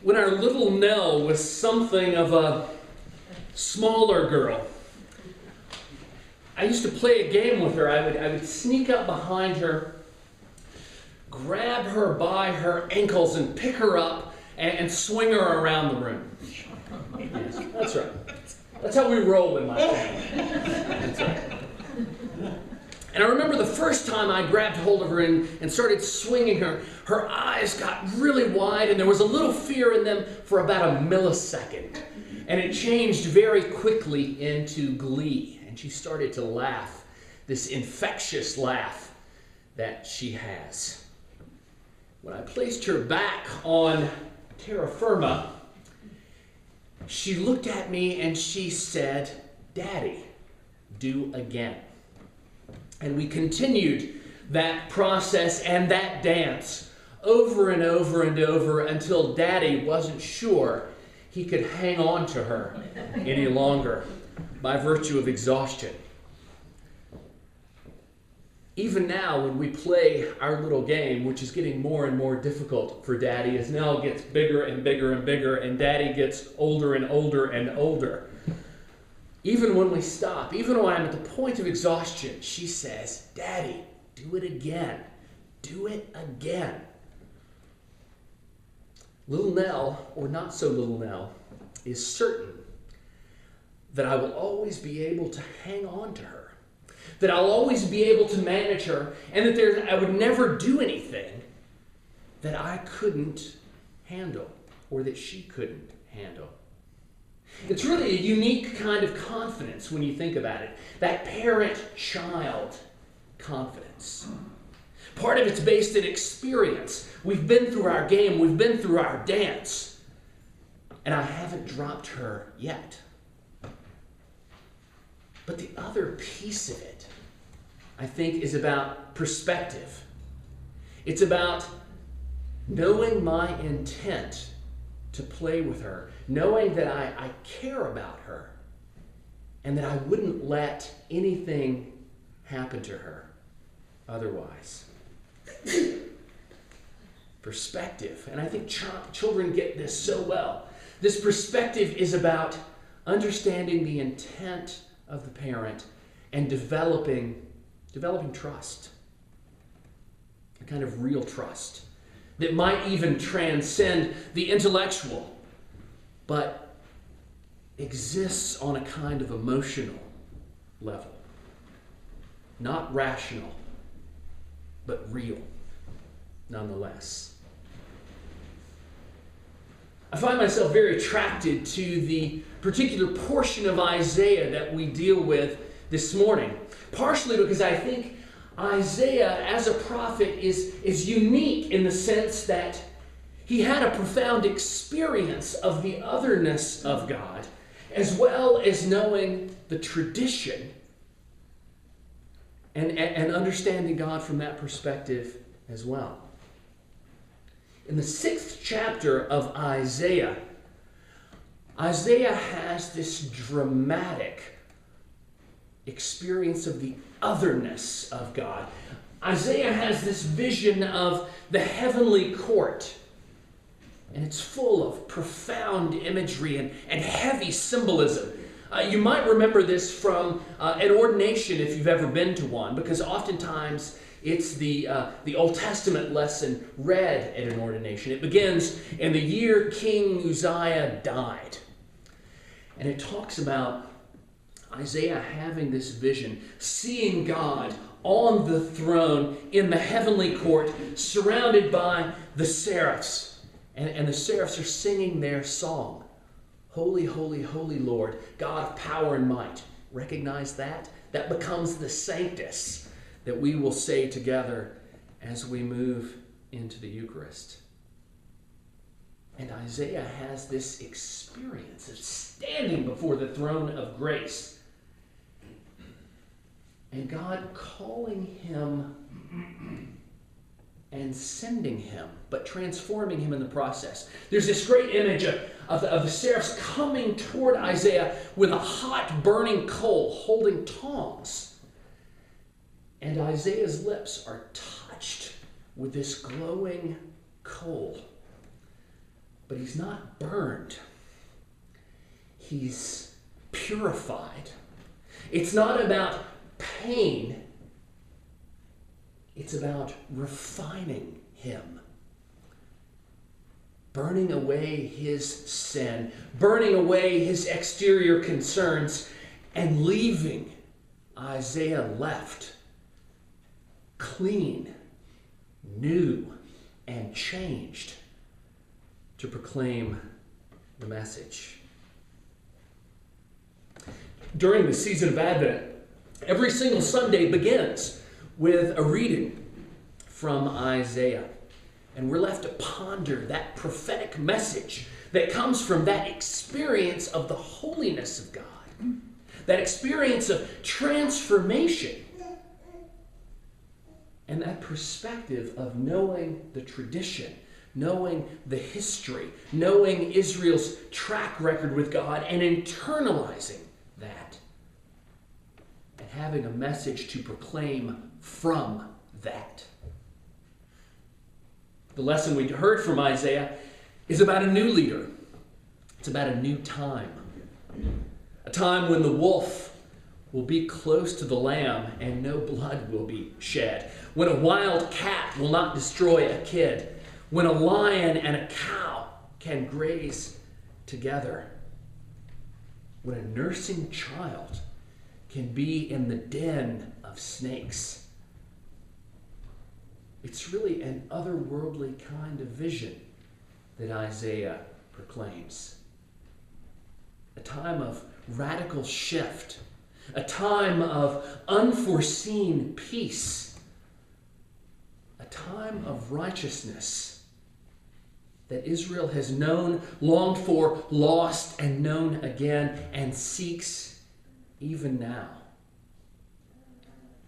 when our little Nell was something of a smaller girl, I used to play a game with her. I would sneak up behind her, grab her by her ankles, and pick her up and swing her around the room. Yes, that's right. That's how we roll in my family. That's right. And I remember the first time I grabbed hold of her and started swinging her, her eyes got really wide and there was a little fear in them for about a millisecond. And it changed very quickly into glee. And she started to laugh, this infectious laugh that she has. When I placed her back on terra firma, she looked at me and she said, "Daddy, do again." And we continued that process and that dance over and over and over until Daddy wasn't sure he could hang on to her any longer by virtue of exhaustion. Even now, when we play our little game, which is getting more and more difficult for Daddy as Nell gets bigger and bigger and bigger and Daddy gets older and older and older, even when we stop, even when I'm at the point of exhaustion, she says, "Daddy, do it again. Do it again." Little Nell, or not so little Nell, is certain that I will always be able to hang on to her, that I'll always be able to manage her, and that I would never do anything that I couldn't handle or that she couldn't handle. It's really a unique kind of confidence when you think about it, that parent-child confidence. Part of it's based in experience. We've been through our game, we've been through our dance, and I haven't dropped her yet. But the other piece of it, I think, is about perspective. It's about knowing my intent to play with her, knowing that I care about her and that I wouldn't let anything happen to her otherwise. Perspective. And I think children get this so well. This perspective is about understanding the intent of the parent and developing trust. A kind of real trust that might even transcend the intellectual, but exists on a kind of emotional level. Not rational, but real, nonetheless. I find myself very attracted to the particular portion of Isaiah that we deal with this morning, partially because I think Isaiah, as a prophet, is unique in the sense that he had a profound experience of the otherness of God, as well as knowing the tradition and understanding God from that perspective as well. In the 6th chapter of Isaiah, Isaiah has this dramatic experience of the otherness of God. Isaiah has this vision of the heavenly court, and it's full of profound imagery and heavy symbolism. You might remember this from an ordination if you've ever been to one, because oftentimes it's the Old Testament lesson read at an ordination. It begins in the year King Uzziah died. And it talks about Isaiah having this vision, seeing God on the throne in the heavenly court, surrounded by the seraphs. And the seraphs are singing their song. Holy, holy, holy Lord, God of power and might. Recognize that? That becomes the sanctus that we will say together as we move into the Eucharist. And Isaiah has this experience of standing before the throne of grace and God calling him and sending him, but transforming him in the process. There's this great image of the seraphs coming toward Isaiah with a hot burning coal holding tongs. And Isaiah's lips are touched with this glowing coal. But he's not burned. He's purified. It's not about pain. It's about refining him. Burning away his sin, burning away his exterior concerns, and leaving Isaiah left clean, new, and changed to proclaim the message. During the season of Advent, every single Sunday begins with a reading from Isaiah. And we're left to ponder that prophetic message that comes from that experience of the holiness of God, that experience of transformation, and that perspective of knowing the tradition, knowing the history, knowing Israel's track record with God, and internalizing that, and having a message to proclaim from that. The lesson we heard from Isaiah is about a new leader. It's about a new time. A time when the wolf will be close to the lamb and no blood will be shed. When a wild cat will not destroy a kid. When a lion and a cow can graze together. When a nursing child can be in the den of snakes. It's really an otherworldly kind of vision that Isaiah proclaims. A time of radical shift. A time of unforeseen peace. A time of righteousness that Israel has known, longed for, lost, and known again, and seeks even now.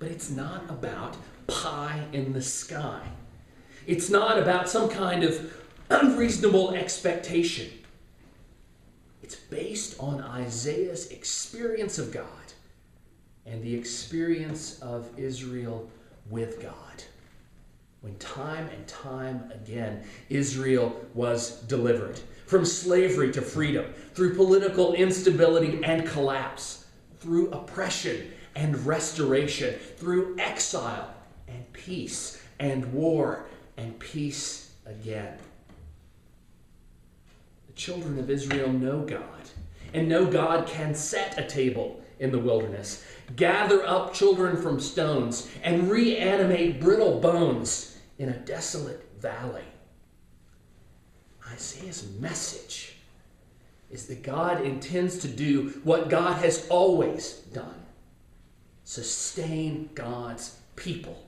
But it's not about pie in the sky. It's not about some kind of unreasonable expectation. It's based on Isaiah's experience of God and the experience of Israel with God. When time and time again Israel was delivered from slavery to freedom, through political instability and collapse, through oppression and restoration, through exile and peace and war and peace again. The children of Israel know God, and know God can set a table in the wilderness, gather up children from stones, and reanimate brittle bones in a desolate valley. Isaiah's message is that God intends to do what God has always done: sustain God's people.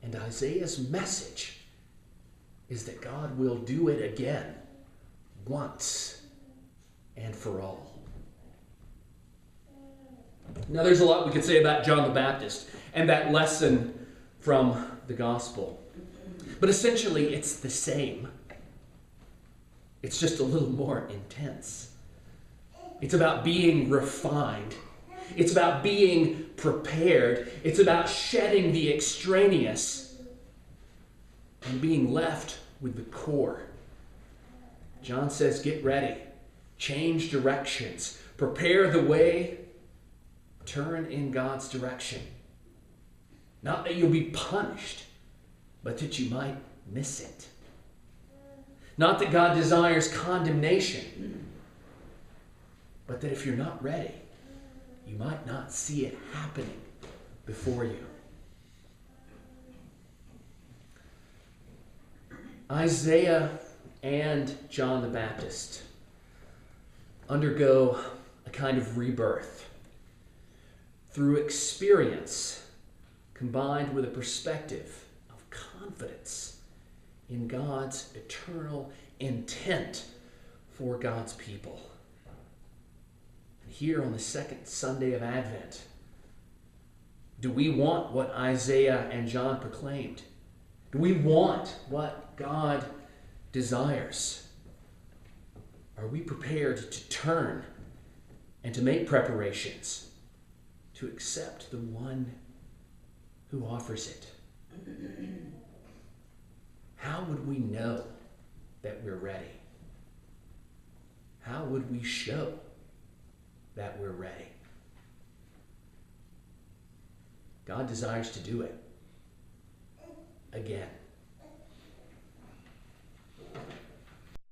And Isaiah's message is that God will do it again, once and for all. Now, there's a lot we could say about John the Baptist and that lesson from the gospel. But essentially, it's the same. It's just a little more intense. It's about being refined. It's about being prepared. It's about shedding the extraneous and being left with the core. John says, get ready. Change directions. Prepare the way. Turn in God's direction. Not that you'll be punished, but that you might miss it. Not that God desires condemnation, but that if you're not ready, you might not see it happening before you. Isaiah and John the Baptist undergo a kind of rebirth through experience combined with a perspective of confidence in God's eternal intent for God's people. And here on the second Sunday of Advent, do we want what Isaiah and John proclaimed? Do we want what God desires? Are we prepared to turn and to make preparations to accept the one who offers it? How would we know that we're ready? how would we show that we're ready? God desires to do it again.